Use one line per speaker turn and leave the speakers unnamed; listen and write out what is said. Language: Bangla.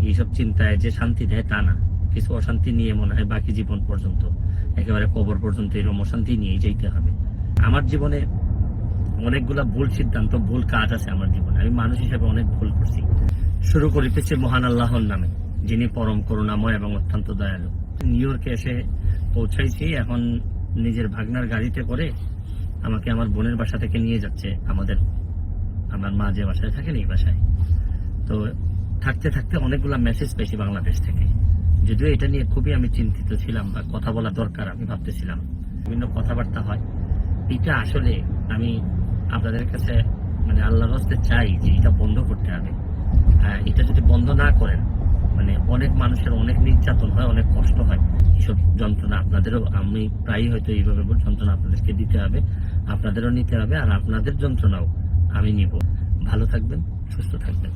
এইসব চিন্তায় যে শান্তি দেয় তা না, কিছু অশান্তি নিয়ে মনে হয় বাকি জীবন পর্যন্ত, একেবারে কবর পর্যন্ত এরকম অশান্তি নিয়েই যেতে হবে। আমার জীবনে অনেকগুলা ভুল সিদ্ধান্ত, ভুল কাজ আছে আমার জীবনে, আমি মানুষ হিসেবে অনেক ভুল করছি। শুরু করিতেছি মহান আল্লাহর নামে, যিনি পরম করুণাময় এবং অত্যন্ত দয়ালু। নিউ ইয়র্কে এসে পৌঁছাইছি, এখন নিজের ভাগনার গাড়িতে করে আমাকে আমার বোনের বাসা থেকে নিয়ে যাচ্ছে আমার মা যে বাসায় থাকেন এই বাসায়। তো থাকতে থাকতে অনেকগুলা মেসেজ পেয়েছি বাংলাদেশ থেকে, যদিও এটা নিয়ে খুবই আমি চিন্তিত ছিলাম বা কথা বলা দরকার আমি ভাবতেছিলাম, বিভিন্ন কথাবার্তা হয়। এটা আসলে আমি আপনাদের কাছে মানে আল্লাহর হস্তে চাই যে এটা বন্ধ করতে হবে। এটা যদি বন্ধ না করেন, মানে অনেক মানুষের অনেক নির্যাতন হয়, অনেক কষ্ট হয়, এইসব যন্ত্রণা আপনাদেরও, আমি প্রায়ই হয়তো এইভাবে যন্ত্রণা আপনাদেরকে দিতে হবে, আপনাদেরও নিতে হবে, আর আপনাদের যন্ত্রণাও আমি নিব। ভালো থাকবেন, সুস্থ থাকবেন।